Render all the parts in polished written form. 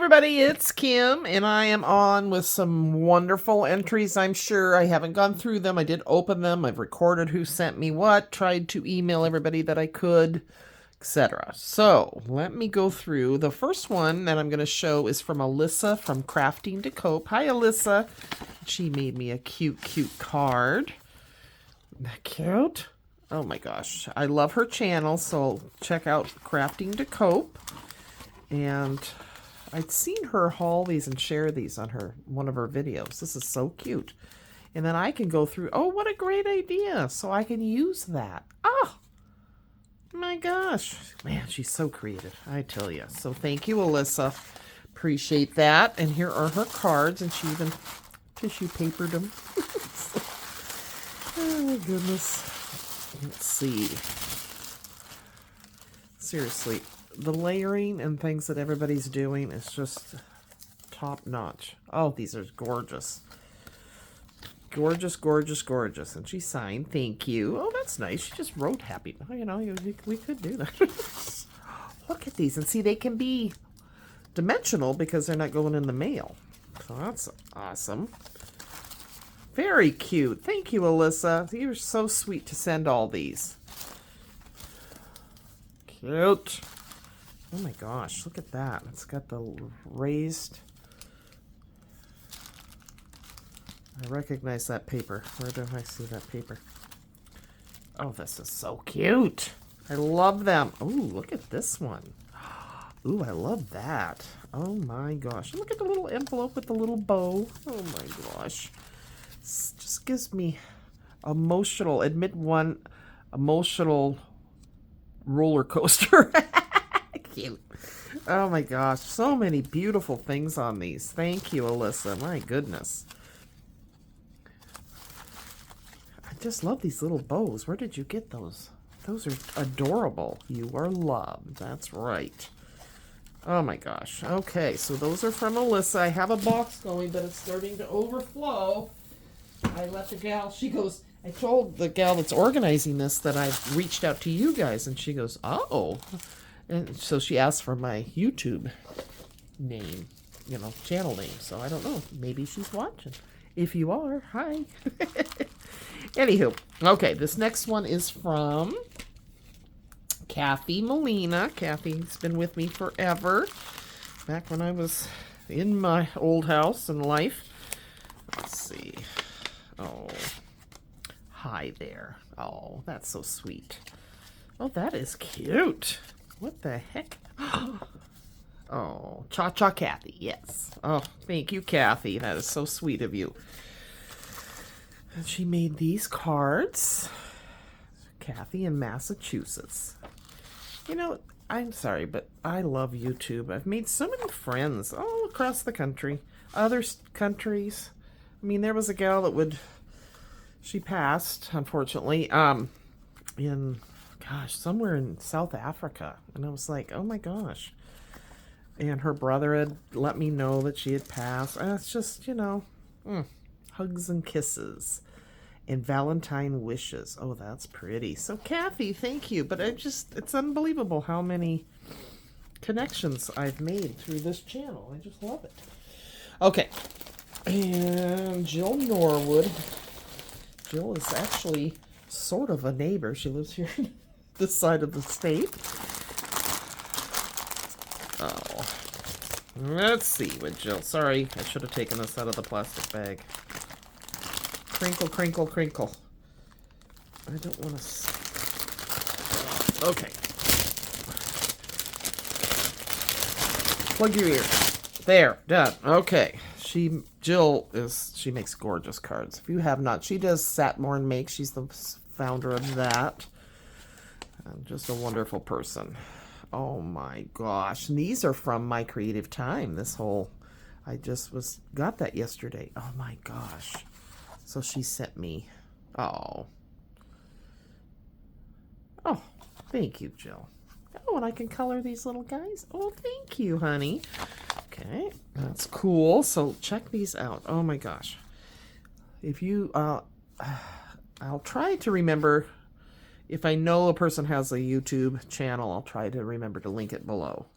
everybody, it's Kim, and I am on with some wonderful entries. I'm sure I haven't gone through them. I did open them. I've recorded who sent me what, tried to email everybody that I could, etc. So let me go through. The first one that I'm going to show is from Alyssa from Crafting to Cope. Hi, Alyssa. She made me a cute, cute card. Isn't that cute? Oh my gosh. I love her channel, so check out Crafting to Cope. And I'd seen her haul these and share these on one of her videos. This is so cute. And then I can go through, oh, what a great idea. So I can use that. Oh, my gosh. Man, she's so creative, I tell you. So thank you, Alyssa. Appreciate that. And here are her cards, and she even tissue papered them. Oh, my goodness. Let's see. Seriously. The layering and things that everybody's doing is just top notch. Oh, these are gorgeous. Gorgeous, gorgeous, gorgeous. And she signed, thank you. Oh, that's nice. She just wrote happy. Oh, you know, we could do that. Look at these. And see, they can be dimensional because they're not going in the mail. So that's awesome. Very cute. Thank you, Alyssa. You're so sweet to send all these. Cute. Oh my gosh, look at that. It's got the raised... I recognize that paper. Where do I see that paper? Oh, this is so cute. I love them. Oh, look at this one. Ooh, I love that. Oh my gosh. Look at the little envelope with the little bow. Oh my gosh. This just gives me emotional, emotional roller coaster. Cute. Oh my gosh, so many beautiful things on these. Thank you, Alyssa. My goodness. I just love these little bows. Where did you get those? Those are adorable. You are loved. That's right. Oh my gosh. Okay, so those are from Alyssa. I have a box going, but it's starting to overflow. I let the gal, she goes, I told the gal that's organizing this that I've reached out to you guys, and she goes, oh. And so she asked for my YouTube name, channel name. So I don't know. Maybe she's watching. If you are, hi. Anywho, okay, this next one is from Kathy Molina. Kathy's been with me forever. Back when I was in my old house and life. Let's see. Oh, hi there. Oh, that's so sweet. Oh, that is cute. What the heck? Oh, Cha-Cha Kathy, yes. Oh, thank you, Kathy. That is so sweet of you. And she made these cards. Kathy in Massachusetts. I'm sorry, but I love YouTube. I've made so many friends all across the country. Other countries. I mean, there was a gal that she passed, unfortunately, somewhere in South Africa. And I was like, oh my gosh. And her brother had let me know that she had passed. And it's just, hugs and kisses. And Valentine wishes. Oh, that's pretty. So, Kathy, thank you. But it's unbelievable how many connections I've made through this channel. I just love it. Okay. And Jill Norwood. Jill is actually sort of a neighbor. She lives here on this side of the state. Oh. Let's see with Jill. Sorry, I should have taken this out of the plastic bag. Crinkle, crinkle, crinkle. I don't want to... Okay. Plug your ear. There, done. Okay. Jill makes gorgeous cards. If you have not, she does Satmorn Make. She's the founder of that. Just a wonderful person. Oh my gosh. And these are from my creative time. I just got that yesterday. Oh my gosh. So she sent me. Oh, thank you, Jill. Oh, and I can color these little guys. Oh, thank you, honey. Okay, that's cool. So check these out. Oh my gosh. If you, I'll try to remember. If I know a person has a YouTube channel, I'll try to remember to link it below.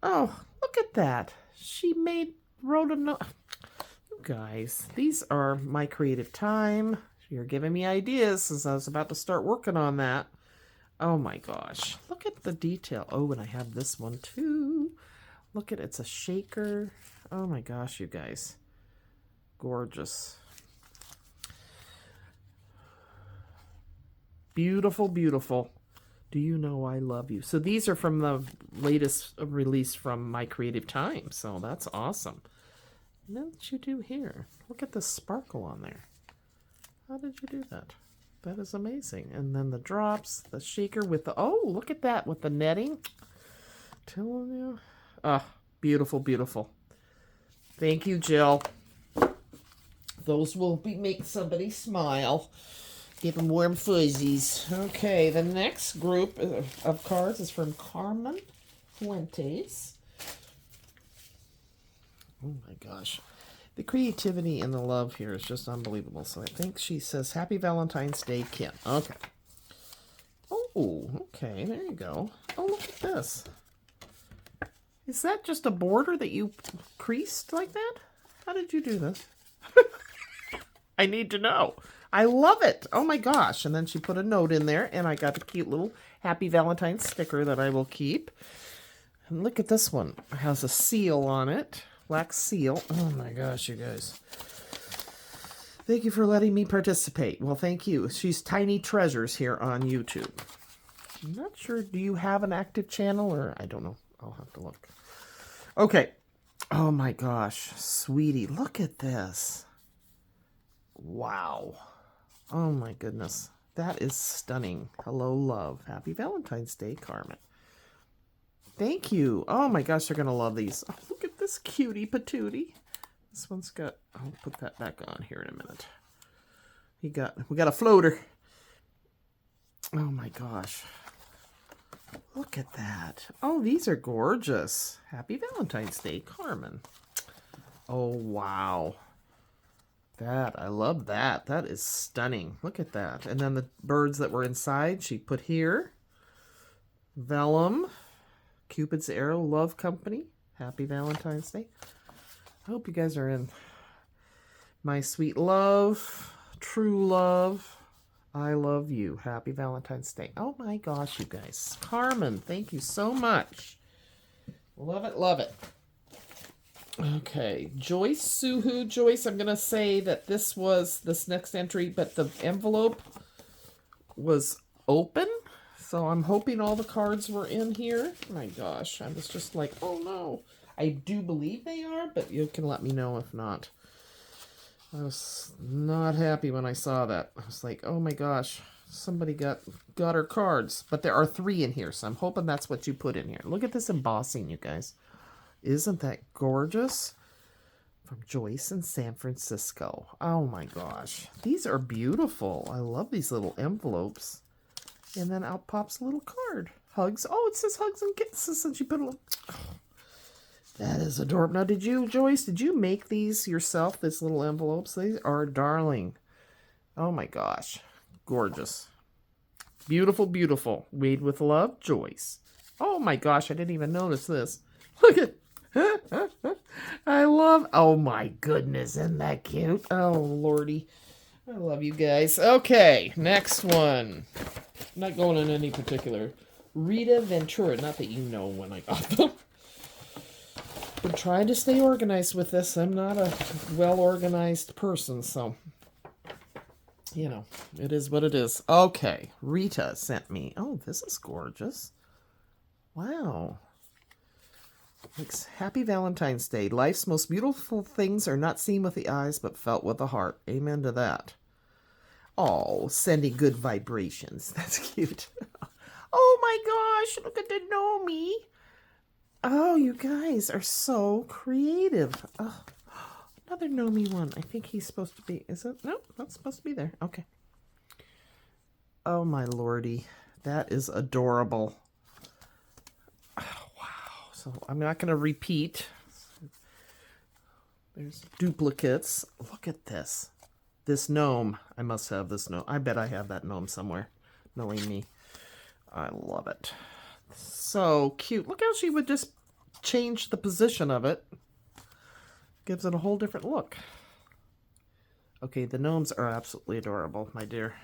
Oh, Look at that. She wrote a note. You guys, these are my creative time. You're giving me ideas since I was about to start working on that. Oh my gosh. Look at the detail. Oh, and I have this one too. Look at it's a shaker. Oh my gosh, you guys. Gorgeous. Beautiful, beautiful. Do you know I love you? So these are from the latest release from My Creative Time. So that's awesome. And then what you do here? Look at the sparkle on there. How did you do that? That is amazing. And then the drops, the shaker with the, oh, look at that with the netting. Telling you. Ah, beautiful, beautiful. Thank you, Jill. Those will make somebody smile. Give them warm fuzzies. Okay, the next group of cards is from Carmen Fuentes. Oh my gosh. The creativity and the love here is just unbelievable. So I think she says, Happy Valentine's Day, Kim. Okay. Oh, okay, there you go. Oh, look at this. Is that just a border that you creased like that? How did you do this? I need to know. I love it. Oh my gosh. And then she put a note in there and I got a cute little Happy Valentine's sticker that I will keep. And look at this one. It has a seal on it. Wax seal. Oh my gosh, you guys. Thank you for letting me participate. Well, thank you. She's Tiny Treasures here on YouTube. I'm not sure. Do you have an active channel or I don't know. I'll have to look. Okay. Oh my gosh. Sweetie, look at this. Wow. Oh my goodness. That is stunning. Hello, love. Happy Valentine's Day, Carmen. Thank you. Oh my gosh, they're going to love these. Oh, look at this cutie patootie. This one's got, I'll put that back on here in a minute. We got a floater. Oh my gosh. Look at that. Oh, these are gorgeous. Happy Valentine's Day, Carmen. Oh, wow. I love that. That is stunning. Look at that. And then the birds that were inside, she put here. Vellum. Cupid's Arrow Love Company. Happy Valentine's Day. I hope you guys are in. My sweet love. True love. I love you. Happy Valentine's Day. Oh my gosh, you guys. Carmen, thank you so much. Love it, love it. Okay, Joyce Soohoo. Joyce, I'm going to say that this was this next entry, but the envelope was open. So I'm hoping all the cards were in here. My gosh, I was just like, oh no. I do believe they are, but you can let me know if not. I was not happy when I saw that. I was like, oh my gosh, somebody got her cards. But there are 3 in here, so I'm hoping that's what you put in here. Look at this embossing, you guys. Isn't that gorgeous? From Joyce in San Francisco. Oh my gosh. These are beautiful. I love these little envelopes. And then out pops a little card. Hugs. Oh, it says hugs and kisses. And she put a little... Oh, that is adorable. Now, Joyce, did you make these yourself, these little envelopes? These are darling. Oh my gosh. Gorgeous. Beautiful, beautiful. Made with love, Joyce. Oh my gosh, I didn't even notice this. Look at... I love... Oh my goodness, isn't that cute? Oh, lordy. I love you guys. Okay, next one. I'm not going in any particular. Rita Ventura. Not that you know when I got them. I'm trying to stay organized with this. I'm not a well-organized person, so... You know, it is what it is. Okay, Rita sent me. Oh, this is gorgeous. Wow. It's Happy Valentine's Day. Life's most beautiful things are not seen with the eyes, but felt with the heart. Amen to that. Oh, sending good vibrations. That's cute. Oh my gosh, look at the gnome. Oh, you guys are so creative. Oh, another gnome one. I think he's supposed to be, is it? No, not supposed to be there. Okay. Oh my lordy. That is adorable. So I'm not going to repeat. There's duplicates. Look at this. This gnome. I must have this gnome. I bet I have that gnome somewhere. Knowing me. I love it. So cute. Look how she would just change the position of it. Gives it a whole different look. Okay, the gnomes are absolutely adorable, my dear.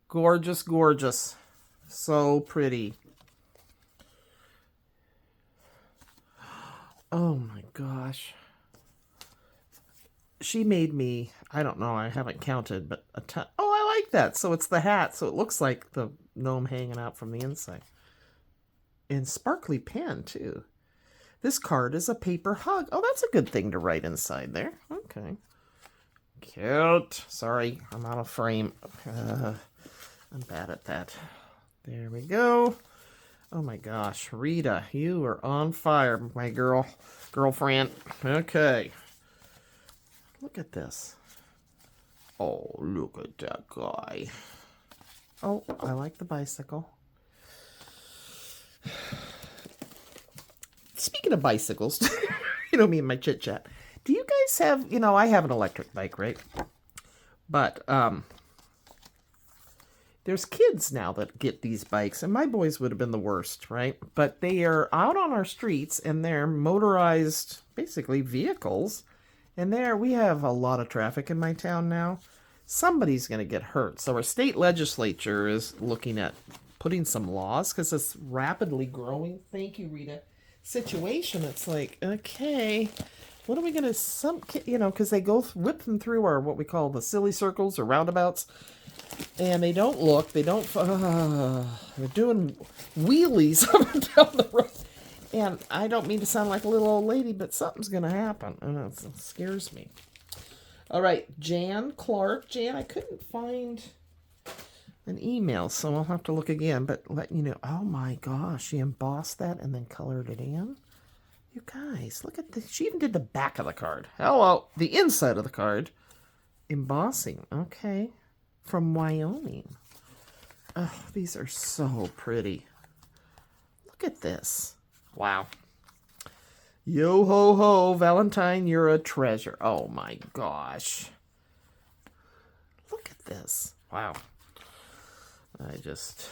Gorgeous, gorgeous. So pretty. Oh my gosh. She made me, I don't know, I haven't counted, but a ton. Oh, I like that. So it's the hat, so it looks like the gnome hanging out from the inside. And sparkly pen, too. This card is a paper hug. Oh, that's a good thing to write inside there. Okay. Cute. Sorry, I'm out of frame. I'm bad at that. There we go. Oh my gosh, Rita, you are on fire, my girlfriend. Okay. Look at this. Oh, look at that guy. Oh, I like the bicycle. Speaking of bicycles, me and my chit-chat. Do you guys have, I have an electric bike, right? But, there's kids now that get these bikes, and my boys would have been the worst, right? But they are out on our streets, and they're motorized, basically, vehicles. And we have a lot of traffic in my town now. Somebody's going to get hurt. So our state legislature is looking at putting some laws, because this rapidly growing, thank you, Rita, situation. It's like, okay, what are we going to, because they go whip them through our, what we call the silly circles or roundabouts. And they don't look, they're doing wheelies up and down the road. And I don't mean to sound like a little old lady, but something's going to happen. And it scares me. All right, Jan Clark. Jan, I couldn't find an email, so I'll have to look again. But let you know, oh my gosh, she embossed that and then colored it in. You guys, look at this. She even did the back of the card. Hello, the inside of the card. Embossing, okay. From Wyoming. Oh, these are so pretty. Look at this. Wow. Yo ho ho, Valentine, you're a treasure. Oh my gosh. Look at this. Wow. I just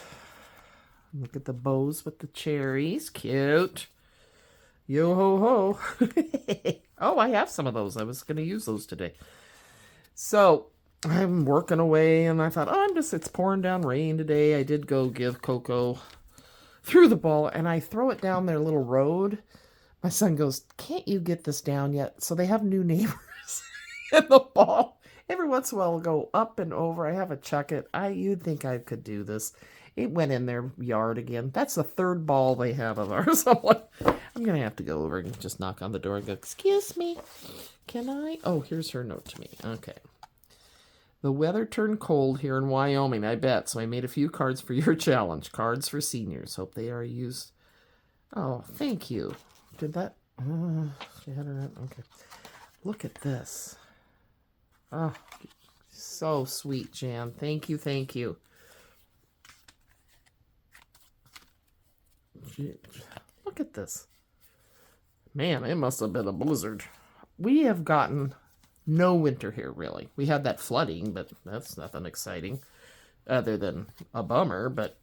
look at the bows with the cherries. Cute. Yo ho ho. Oh, I have some of those. I was going to use those today. So I'm working away, and I thought, it's pouring down rain today. I did go give Coco through the ball, and I throw it down their little road. My son goes, can't you get this down yet? So they have new neighbors in the ball. Every once in a while, I'll go up and over. I have to chuck it. You'd think I could do this. It went in their yard again. That's the third ball they have of ours. I'm like, I'm going to have to go over and just knock on the door and go, excuse me, can I? Oh, here's her note to me. Okay. The weather turned cold here in Wyoming, I bet, so I made a few cards for your challenge. Cards for seniors. Hope they are used. Oh, thank you. Did that? She had her. Okay. Look at this. Oh, so sweet, Jan. Thank you, thank you. Look at this. Man, it must have been a blizzard. We have gotten no winter here, really. We had that flooding, but that's nothing exciting other than a bummer. But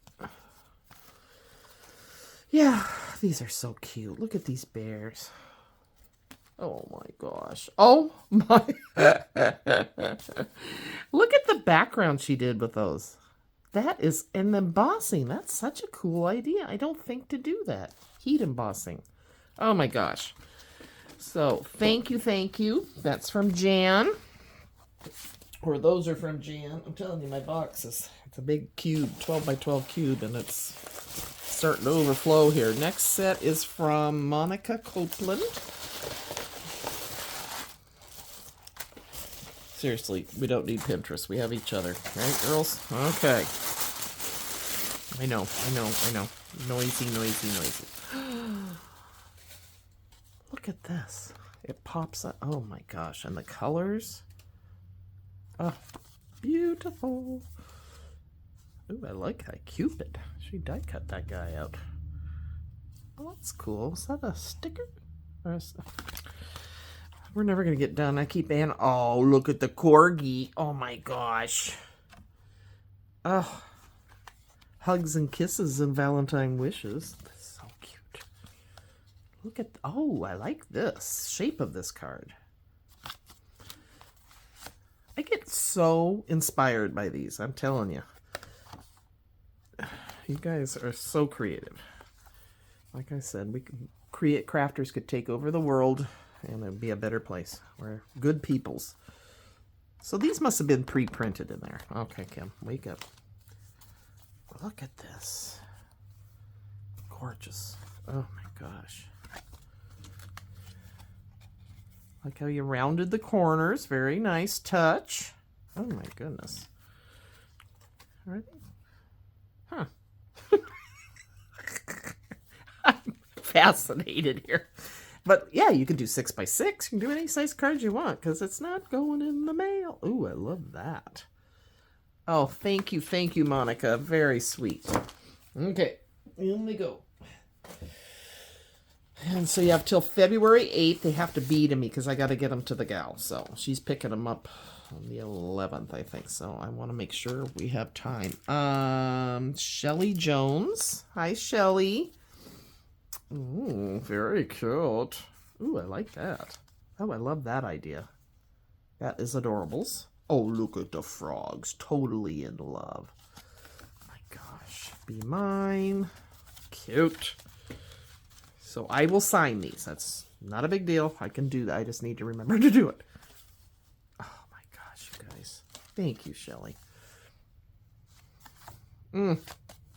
yeah, these are so cute. Look at these bears. Oh my gosh. Oh my. Look at the background she did with those. That is an embossing. That's such a cool idea. I don't think to do that. Heat embossing. Oh my gosh. So, thank you, thank you. That's from Jan. Or those are from Jan. I'm telling you, my box it's a big cube, 12 by 12 cube, and it's starting to overflow here. Next set is from Monica Copeland. Seriously, we don't need Pinterest. We have each other. Right, girls? Okay. I know. Noisy. Look at this. It pops up. Oh my gosh. And the colors. Oh, beautiful. Ooh, I like that Cupid. She die cut that guy out. Oh, that's cool. Is that a sticker? Or we're never going to get done. I keep in. Oh, look at the corgi. Oh my gosh. Oh. Hugs and kisses and Valentine wishes. That's so cute. Look at, oh, I like this shape of this card. I get so inspired by these, I'm telling you. You guys are so creative. Like I said, we can create crafters could take over the world and it'd be a better place. We're good peoples. So these must have been pre-printed in there. Okay, Kim, wake up. Look at this. Gorgeous. Oh my gosh. Like how you rounded the corners. Very nice touch. Oh my goodness. All right. Huh. I'm fascinated here. But yeah, you can do 6x6. You can do any size cards you want because it's not going in the mail. Ooh, I love that. Oh, thank you, Monica. Very sweet. Okay, in we go. And so you have till February 8th. They have to be to me because I got to get them to the gal. So she's picking them up on the 11th, I think. So I want to make sure we have time. Shelley Jones. Hi, Shelley. Ooh, very cute. Ooh, I like that. Oh, I love that idea. That is adorables. Oh, look at the frogs. Totally in love. My gosh. Be mine. Cute. So I will sign these. That's not a big deal. I can do that. I just need to remember to do it. Oh my gosh, you guys. Thank you, Shelley.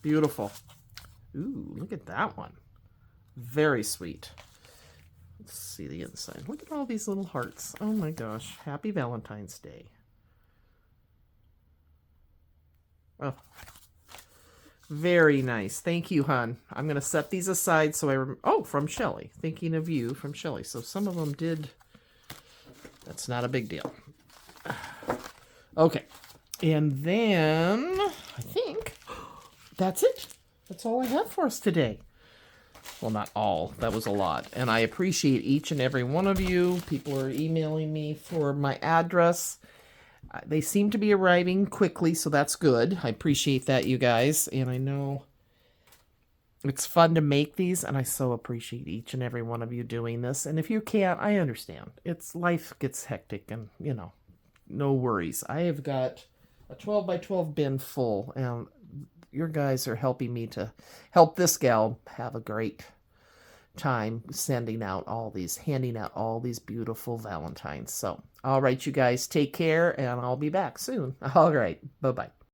Beautiful. Ooh, look at that one. Very sweet. Let's see the inside. Look at all these little hearts. Oh my gosh. Happy Valentine's Day. Oh. Very nice. Thank you, hon. I'm going to set these aside so I oh, from Shelley. Thinking of you from Shelley. So some of them did. That's not a big deal. Okay. And then I think that's it. That's all I have for us today. Well, not all. That was a lot. And I appreciate each and every one of you. People are emailing me for my address. They seem to be arriving quickly, so that's good. I appreciate that, you guys. And I know it's fun to make these, and I so appreciate each and every one of you doing this. And if you can't, I understand. Life gets hectic, and, you know, no worries. I have got a 12 by 12 bin full, and your guys are helping me to help this gal have a great time handing out all these beautiful Valentines. So, all right, you guys, take care, and I'll be back soon. All right, bye-bye.